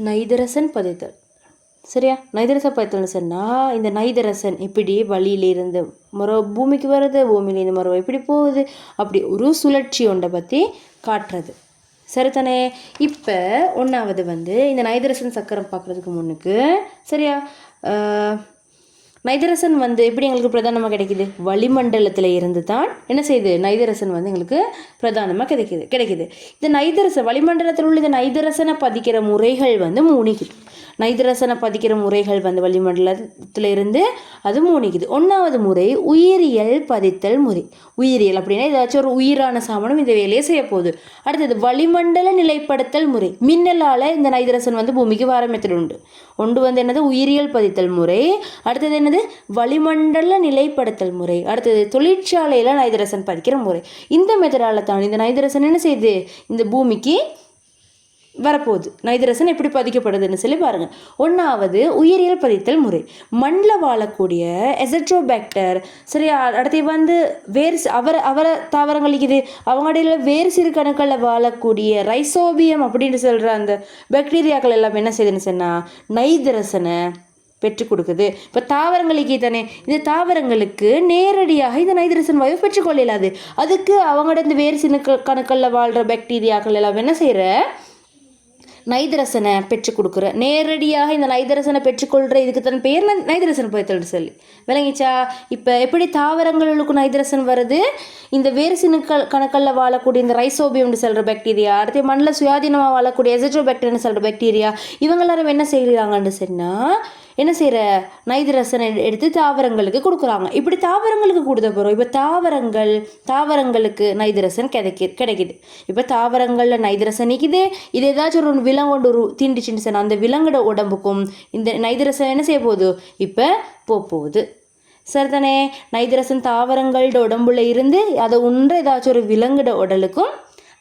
நைதரசன் பதித்தல். சரியா? நைதரசன் பதித்தல்னு சொன்னால் இந்த நைதரசன் இப்படி வழியிலிருந்து பூமிக்கு வருது, பூமியிலேருந்து மரம் எப்படி போகுது, அப்படி ஒரு சுழற்சி ஒன்றை பற்றி காட்டுறது. சரிதானே? இப்போ ஒன்றாவது இந்த நைதரசன் சக்கரம் பார்க்குறதுக்கு முன்னுக்கு சரியா நைதரசன் எப்படி எங்களுக்கு பிரதானமாக கிடைக்குது? வளிமண்டலத்தில் இருந்து தான் என்ன செய்யுது? நைதரசன் எங்களுக்கு பிரதானமாக கிடைக்குது. இந்த நைதரசன் வளிமண்டலத்தில் உள்ள இந்த நைதரசனை பதிக்கிற முறைகள் 3 நைதரசனை பதிக்கிற முறைகள் வளிமண்டலத்தில் இருந்து அது 3. ஒன்றாவது முறை உயிரியல் பதித்தல் முறை. உயிரியல் அப்படின்னா ஏதாச்சும் ஒரு உயிரான சாமனம் இந்த வேலையை செய்ய போகுது. அடுத்தது வளிமண்டல நிலைப்படுத்தல் முறை. மின்னலால் இந்த நைதரசன் பூமிக்கு வர மெத்தட் உண்டு. ஒன்று என்னது? உயிரியல் பதித்தல் முறை. அடுத்தது என்னது? வளிமண்டல நிலைப்படுத்தல் முறை. அடுத்தது தொழிற்சாலையில் நைதரசன் பதிக்கிற முறை. இந்த மெத்தடால தான் இந்த நைதரசன் என்ன செய்யுது? இந்த பூமிக்கு வரப்போகுது. நைதரசன் எப்படி பதிக்கப்படுதுன்னு சொல்லி பாருங்க. ஒன்றாவது உயிரியல் பதித்தல் முறை. மண்ணில் வாழக்கூடிய எசட்ரோபாக்டர் சரியா? அடுத்து வேறு அவர தாவரங்கள் இருக்குது. அவங்களுடைய வேறு சிறு கணுக்களில் வாழக்கூடிய ரைசோபியம் அப்படின்னு சொல்கிற அந்த பாக்டீரியாக்கள் எல்லாம் என்ன செய்யுதுன்னு சொன்னால் நைதரசனை பெற்றுக் கொடுக்குது. இப்போ தாவரங்களுக்கு தானே, இந்த தாவரங்களுக்கு நேரடியாக இந்த நைதரசன் வாயு பெற்றுக்கொள்ள இயலாது. அதுக்கு அவங்களோட இந்த வேறு சிறு கணுக்களில் வாழ்கிற பாக்டீரியாக்கள் எல்லாம் என்ன செய்கிற நைதரசனை பெற்றுக் கொடுக்குற. நேரடியாக இந்த நைதரசனை பெற்றுக்கொள்கிற இதுக்கு தன் பேர் நைதரசன் பதித்தல் சொல்லி விளங்கிச்சா? இப்போ எப்படி தாவரங்களுக்கு நைதரசன் வருது? இந்த வேறு சிறு கணுக்களில் வாழக்கூடிய இந்த ரைசோபியம்னு சொல்கிற பாக்டீரியா, அடுத்து மண்ணில் சுயாதீனமாக வாழக்கூடிய எசட்ரோபாக்டர்னு சொல்கிற பாக்டீரியா, இவங்க எல்லாரும் என்ன செய்கிறாங்கன்னு சொன்னால் என்ன செய்கிற நைதரசனை எடுத்து தாவரங்களுக்கு கொடுக்குறாங்க. இப்படி தாவரங்களுக்கு கொடுத்த போகிறோம். இப்போ தாவரங்களுக்கு நைதரசன் கிடைக்குது. இப்போ தாவரங்களில் நைதரசன் நிற்குது. இது ஏதாச்சும் ஒரு விலங்கொண்டு ஒரு தீண்டிச்சுன்னு சொன்னால் அந்த விலங்கோட உடம்புக்கும் இந்த நைதரசன் என்ன செய்ய போகுது? இப்போ போகுது. சரிதானே? நைதரசன் தாவரங்களோட உடம்புல இருந்து அதை ஏதாச்சும் ஒரு விலங்கோட உடலுக்கும்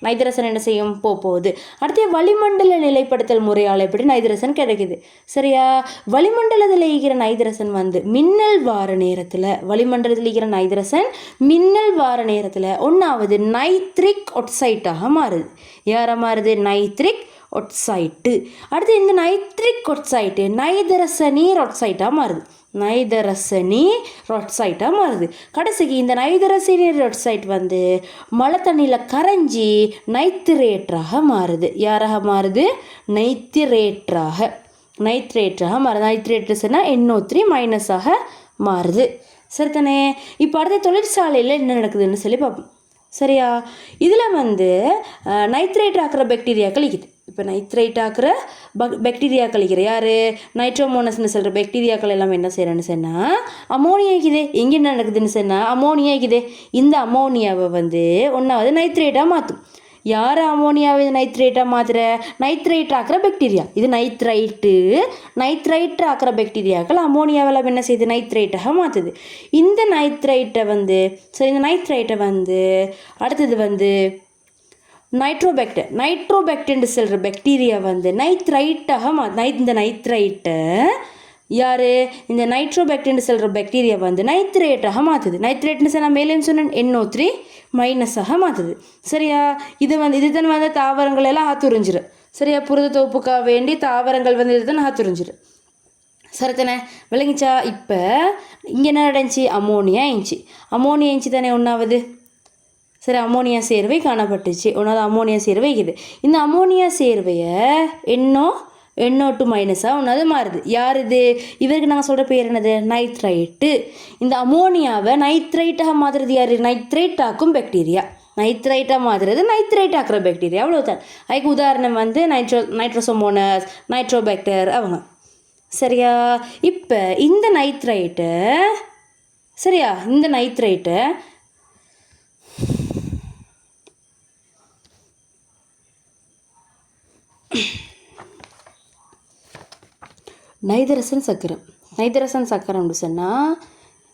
நைதரசன் என்ன செய்யும்? போகுது. அடுத்து வளிமண்டல நிலைப்படுத்தல் முறையால் எப்படி நைதரசன் கிடைக்குது? சரியா? வளிமண்டலத்தில் இருக்கிற நைதரசன் மின்னல் வார நேரத்தில் வளிமண்டலத்தில் இருக்கிற நைதரசன் மின்னல் வார நேரத்தில் ஒன்றாவது நைட்ரிக் ஒக்சைட்டாக மாறுது. யாராக மாறுது? Nitric oxide. அடுத்து இந்த நைட்ரிக் ஒக்சைட்டு நைதரசனீர் ஒக்சைட்டாக மாறுது. நைதரசனீர் மாறுது. கடைசிக்கு இந்த நைதரசனீர் ஒக்சைட் மழை தண்ணியில் கரைஞ்சி நைட்ரேட்டாக மாறுது. யாராக மாறுது? நைட்ரேட்டாக மாறுது. நைட்ரேட்ஸ்னா NO3- மாறுது. சரிதானே? இப்போ அடுத்த தொழிற்சாலையில் என்ன நடக்குதுன்னு சொல்லி பார்ப்போம். சரியா? இதில் நைட்ரேட் ஆக்கிற பாக்டீரியாக்கள் இருக்குது. இப்போ நைட்ரேட் ஆக்கிற பாக்டீரியாக்கள் இருக்கிற யார்? நைட்ரோமோனஸ்ன்னு சொல்கிற பாக்டீரியாக்கள் எல்லாம் என்ன செய்கிறேன்னு சொன்னால் அமோனியா இருக்குது. எங்கே என்ன நடக்குதுன்னு சொன்னால் அமோனியா இருக்குது. இந்த அமோனியாவை ஒன்றாவது நைட்ரேட்டாக மாற்றும். யார் அமோனியாவை நைட்ரேட்டாக மாற்றுற? நைட்ரேட் ஆக்கிற பாக்டீரியா. இது நைட்ரைட் ஆக்கிற பாக்டீரியாக்கள் அமோனியாவில் என்ன செய்யுது? நைட்ரேட்டாக மாற்றுது. இந்த நைட்ரைட்டை இந்த நைட்ரைட்டை அடுத்தது நைட்ரோபாக்டர்ன்னு சொல்கிற பாக்டீரியா நைட்ரைட்டாக இந்த நைட்ரைட்டை யார்? இந்த நைட்ரோபாக்டர்ன்னு சொல்கிற பாக்டீரியா நைட்ரேட்டாக மாற்றுது. நைட்ரேட்னு சொன்னால் மேலேன்னு சொன்ன NO3- மாற்றுது. சரியா? இதுதான் தாவரங்கள் எல்லாம் ஆத்துறிஞ்சிடும். சரியா? புரத தொகுப்புக்காக வேண்டி தாவரங்கள் இதுதான் ஆத்துறிஞ்சிடும். சரிதானே? விளங்கிச்சா? இப்போ இங்கே என்ன நடந்துச்சு? அமோனியா இருந்துச்சு தானே ஒன்றாவது. சரி, அமோனியா சேர்வை காணப்பட்டுச்சு. ஒன்றாவது அமோனியா சேர்வை இருக்குது. இந்த அமோனியா சேர்வையை NO2- ஒன்றாவது மாறுது. யார் இது? இவருக்கு நாங்கள் சொல்கிற பேர் என்னது? நைட்ரைட்டு. இந்த அமோனியாவை நைட்ரைட்டாக மாற்றுறது யார்? நைட்ரேட் ஆக்கும் பாக்டீரியா. நைட்ரைட்டாக மாற்றுறது நைட்ரேட் ஆக்கிற பாக்டீரியா. அவ்வளோதான். அதுக்கு உதாரணம் நைட்ரோசோமோனஸ், நைட்ரோபாக்டர் அவங்க. சரியா? இப்போ இந்த நைட்ரைட்டை நைதரசன் சக்கரம்னு சொன்னால்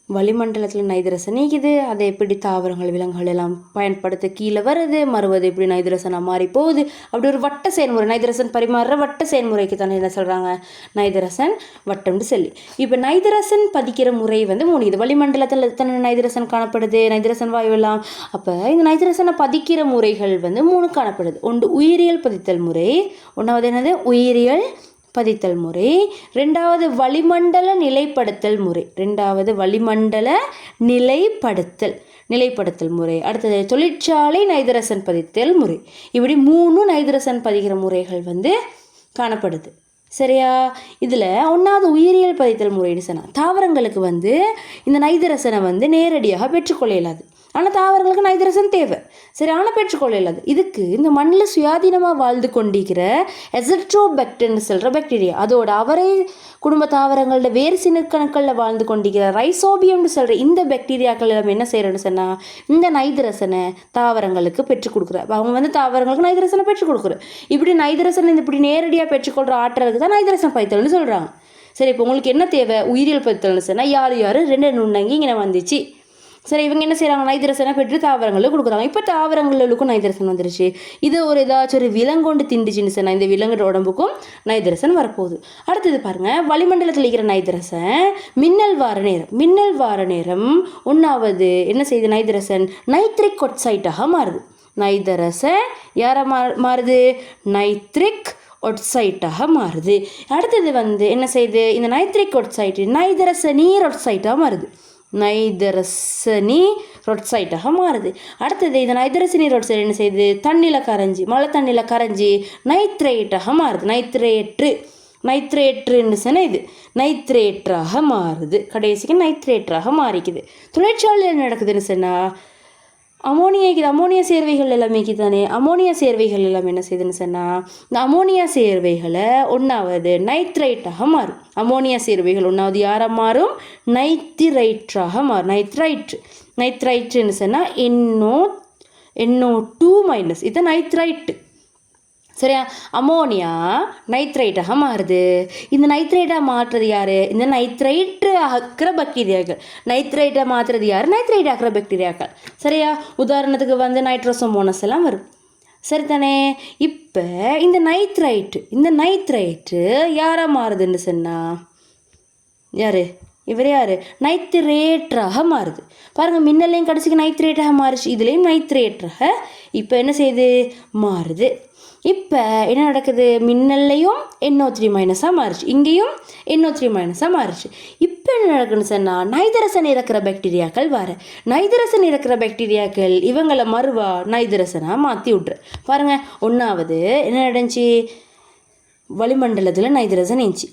வளிமண்டலத்தில் நைதரசன் நீக்குது. அதை எப்படி தாவரங்கள் விலங்குகள் எல்லாம் பயன்படுத்த கீழே வருது, மறுவது எப்படி நைதரசனாக மாறி போகுது. அப்படி ஒரு வட்ட செயல்முறை, நைதரசன் பரிமாறுற வட்ட செயல்முறைக்கு தானே என்ன சொல்கிறாங்க? நைதரசன் வட்டம்னு சொல்லி. இப்போ நைதரசன் பதிக்கிற முறை 3 இது. வளிமண்டலத்தில் எத்தனை நைதரசன் காணப்படுது? நைதரசன் வாயு எல்லாம். அப்போ இந்த நைதரசனை பதிக்கிற முறைகள் 3 காணப்படுது. ஒன்று உயிரியல் பதித்தல் முறை. ஒன்றாவது என்னது? உயிரியல் பதித்தல் முறை. ரெண்டாவது வளிமண்டல நிலைப்படுத்தல் முறை. நிலைப்படுத்தல் முறை. அடுத்தது தொழிற்சாலை நைதரசன் பதித்தல் முறை. இப்படி 3 நைதரசன் பதிக்கிற முறைகள் வந்து காணப்படுது. சரியா? இதில் 1வது உயிரியல் பதித்தல் முறைன்னு சொன்னால் தாவரங்களுக்கு வந்து இந்த நைதரசனை வந்து நேரடியாக பெற்றுக்கொள்ள இயலாது. ஆனால் தாவரங்களுக்கு நைதரசன் தேவை. சரி, ஆனால் பெற்றுக்கொள்ள இயலாது. இதுக்கு இந்த மண்ணில் சுயாதீனமாக வாழ்ந்து கொண்டிருக்கிற எசட்ரோபெக்டர்னு சொல்கிற பாக்டீரியா, அதோட அவரை குடும்ப தாவரங்களோட வேறு சின்னக்கணுக்களில் வாழ்ந்து கொண்டிருக்கிற ரைசோபியம்னு சொல்கிற இந்த பாக்டீரியாக்கள் நம்ம என்ன செய்கிறோன்னு சொன்னால் இந்த நைதரசனை தாவரங்களுக்கு பெற்றுக் கொடுக்குற. அவங்க வந்து தாவரங்களுக்கு நைதரசனை பெற்றுக் கொடுக்குற. இப்படி நைதரசன் இப்படி நேரடியாக பெற்றுக்கொள்கிற ஆற்றலுக்கு தான் நைதரசன் பதித்தல்னு சொல்கிறாங்க. சரி, இப்போ உங்களுக்கு என்ன தேவை? உயிரியல் பதித்தல்னு சொன்னால் யார் 2 நுண்ணங்கி இங்கே வந்துச்சு. சரி, இவங்க என்ன செய்கிறாங்க? நைதரசனை பெற்று தாவரங்களுக்கு கொடுக்குறாங்க. இப்போ தாவரங்களுக்கும் நைதரசன் வந்துருச்சு. இது ஏதாச்சும் ஒரு விலங்கொண்டு திண்டுச்சுன்னு சொன்னால் இந்த விலங்கோட உடம்புக்கும் நைதரசன் வரப்போகுது. அடுத்தது பாருங்கள், வளிமண்டலத்தில் இருக்கிற நைதரசன் மின்னல் வார நேரம் 1வது என்ன செய்யுது? நைதரசன் நைட்ரிக் ஒட்சைட்டாக மாறுது. நைதரசன் யாரை மாறுது? நைட்ரிக் ஒட்சைட்டாக மாறுது. அடுத்தது வந்து என்ன செய்யுது? இந்த நைட்ரிக் ஒட்சைட்டு நைதரசனீர் ஒட்சைட்டாக மாறுது. நைதரசனி ரொட்சைட்டாக மாறுது. அடுத்தது இந்த நைதரசனி ரொட்சைட் என்ன செய்யுது? மழை தண்ணியில் கரைஞ்சி நைட்ரேட்டாக மாறுது. நைட்ரேட்டுன்னு சொன்னால் இது நைட்ரேட்டாக மாறுது. கடைசிக்கு நைட்ரேட்டாக மாறிக்குது. தொழிற்சாலையில் நடக்குதுன்னு சொன்னால் அமோனியா சேர்வைகள் எல்லாமே தானே. அமோனியா சேர்வைகள் எல்லாமே என்ன செய்யுதுன்னு சொன்னால் இந்த அமோனியா சேர்வைகளை 1வது நைட்ரைட்டாக மாறும். அமோனியா சேர்வைகள் 1வது யாராக மாறும்? நைட்ரைட்டாக மாறும். நைட்ரைட்டுன்னு சொன்னால் NO2- இது நைட்ரைட்டு. சரியா? அமோனியா நைட்ரைட்டாக மாறுது. இந்த நைட்ரைட்டாக மாற்றுறது யார்? இந்த நைட்ரைட்டு ஆக்கிற பாக்டீரியாக்கள். நைட்ரைட்டை மாற்றுறது யார்? நைட்ரைட் ஆக்கிற பாக்டீரியாக்கள். சரியா? உதாரணத்துக்கு வந்து நைட்ரோசோமோனஸ் எல்லாம் வரும். சரிதானே? இப்போ இந்த நைட்ரைட்டு யாராக மாறுதுன்னு சொன்னால் இவர் யார்? நைட்ரேட்டாக மாறுது. பாருங்கள், மின்னலையும் கடைசிக்கு நைட்ரேட்டாக மாறுச்சு. இதுலேயும் நைட்ரேட்டாக இப்போ என்ன செய்யுது? மாறுது. இப்போ என்ன நடக்குது? மின்னல்லையும் NO3- மாறிச்சு. இங்கேயும் NO3- மாறிச்சு. இப்போ என்ன நடக்குதுன்னு சொன்னால் நைதரசன் இறக்குற பாக்டீரியாக்கள் நைதரசன் இறக்குற பாக்டீரியாக்கள் இவங்களை மறுவா நைதரசனாக மாற்றி விட்ரு. பாருங்கள், 1வது என்ன நடந்துச்சு? வளிமண்டலத்தில் நைதரசன் இருந்துச்சு.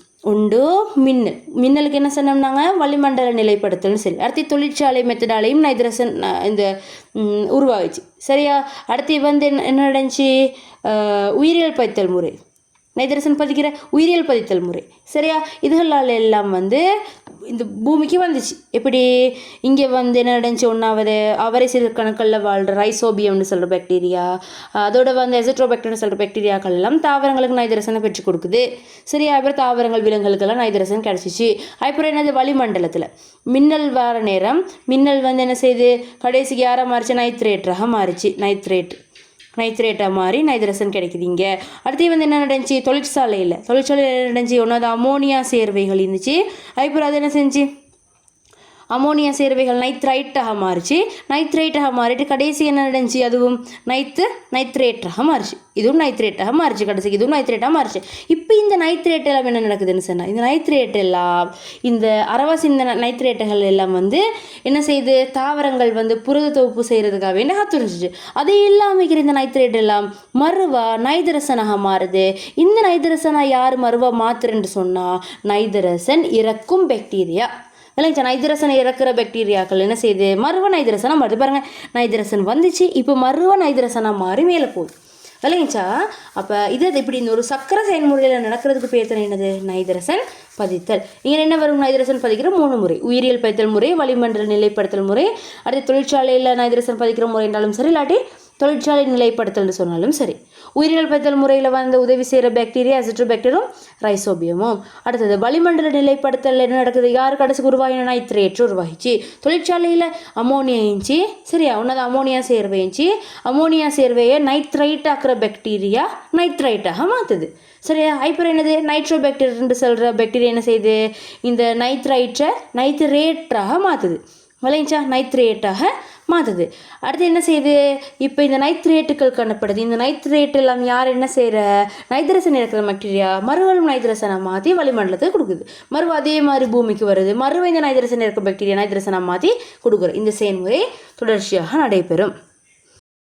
மின்னலுக்கு என்ன சொன்னோம்னாங்க? வளிமண்டல நிலைப்படுத்தல்னு சரி. அடுத்து தொழிற்சாலை மெத்தடாலையும் நைதரசன் இந்த உருவாகிச்சு. சரியா? அடுத்து வந்து என்ன நடந்துச்சு? உயிரியல் பதித்தல் முறை. நைதரசன் பதிக்கிற உயிரியல் பதித்தல் முறை. சரியா? இதுகளால் எல்லாம் வந்து இந்த பூமிக்கு வந்துச்சு. எப்படி? இங்கே வந்து என்ன நடந்துச்சு? 1வது அவரை சிறு கணக்கில் வாழ்கிற ரைசோபியம்னு சொல்கிற பாக்டீரியா, அதோட வந்து எசட்ரோபெக்டர்னு சொல்கிற பாக்டீரியாக்கள் எல்லாம் தாவரங்களுக்கு நைதரசனை பெற்றுக் கொடுக்குது. சரியா? அப்புறம் தாவரங்கள் விலங்குகளுக்கெல்லாம் நைதரசன் கிடச்சிச்சு. அப்புறம் என்னது? வளிமண்டலத்தில் மின்னல் வார நேரம் மின்னல் வந்து என்ன செய்யுது? கடைசிக்கு யாராக மாறிச்சு? நைட்ரேட்டாக மாறிச்சு. நைட்ரேட்டாக மாறி நைதரசன் கிடைக்குது இங்கே. அடுத்து வந்து என்ன நடந்துச்சு? தொழிற்சாலையில் என்ன நடந்துச்சு? 1வது அமோனியா சேர்வைகள் இருந்துச்சு. அதுக்கப்புறம் அது என்ன செஞ்சு? அமோனியா சேர்வைகள் நைட்ரைட்டாக மாறிட்டு கடைசி என்ன நடந்துச்சு? அதுவும் நைட்ரேட்டாக மாறிச்சு. இதுவும் நைட்ரேட்டாக மாறிச்சு. கடைசிக்கு இதுவும் நைட்ரேட்டாக மாறிச்சு. இப்போ இந்த நைட்ரேட் எல்லாம் என்ன நடக்குதுன்னு சொன்னால் இந்த நைட்ரேட் எல்லாம் இந்த அரவாசி இந்த நைட்ரேட்டுகள் எல்லாம் வந்து என்ன செய்யுது? தாவரங்கள் வந்து புரத தொகுப்பு செய்கிறதுக்காக வேண்டி காத்துருந்துச்சு. அது இல்லாமல் இந்த நைட்ரேட் எல்லாம் மறுவா நைதரசனாக மாறுது. இந்த நைதரசனாக யார் மறுவா மாத்துறேன்னு சொன்னால் நைதரசன் இறக்கும் பாக்டீரியா. இல்லைங்க, நைதரசனை இறக்குற பாக்டீரியாக்கள் என்ன செய்யுது? மறுவ நைதரசனாக மாறுது. பாருங்கள், நைதரசன் வந்துச்சு, இப்போ மறுவ நைதரசனாக மாறி மேலே போகுது. இல்லைங்கச்சா? அப்போ இது இப்படி இந்த ஒரு சக்கர செயல்முறையில் நடக்கிறதுக்கு பேர் என்னது? நைதரசன் பதித்தல். இங்கே என்ன வரும்? நைதரசன் பதிக்கிற 3 முறை. உயிரியல் பதித்தல் முறை, வளிமண்டல நிலைப்படுத்தல் முறை, அடுத்து தொழிற்சாலையில் நைதரசன் பதிக்கிற முறை என்றாலும் சரி, இல்லாட்டி தொழிற்சாலை நிலைப்படுத்தல்னு சொன்னாலும் சரி. உயிரியல் பதித்தல் முறையில் வந்து உதவி செய்கிற பாக்டீரியா அசிட்ரோபாக்டரும் ரைசோபியமும். அடுத்தது வளிமண்டல நிலைப்படுத்தல் என்ன நடக்குது? யார் கடைசிக்கு உருவாகின? நைட்ரேட் உருவாகிச்சு. தொழிற்சாலையில் அமோனியா இருந்துச்சு. சரியா? 1வது அமோனியா சேர்வை இருந்துச்சு. அமோனியா சேர்வையை நைட்ரைட் ஆக்கிற பாக்டீரியா நைட்ரைட்டாக மாற்றுது. சரியா? அப்புறம் என்னது? நைட்ரோபாக்டீரியன்னு சொல்கிற பாக்டீரியா என்ன செய்யுது? இந்த நைட்ரைட்டை நைட்ரேட்டாக மாற்றுது. விளைஞ்சா நைட்ரேட்டாக மாற்றுது. அடுத்து என்ன செய்யுது, இப்போ இந்த நைட்ரேட்டுகள் காணப்படுது. இந்த நைட்ரேட் எல்லாம் யார் என்ன செய்கிற, நைட்ரசன் இருக்கிற பாக்டீரியா மறுபடியும் நைட்ரசனை மாற்றி வளிமண்டலத்துக்கு கொடுக்குது. மறுபடியும் அதே மாதிரி பூமிக்கு வருது, மறுபடியும் இந்த நைட்ரசன் இருக்கிற பாக்டீரியா நைட்ரசனை மாற்றி கொடுக்குற இந்த செயல்முறை தொடர்ச்சியாக நடைபெறும்.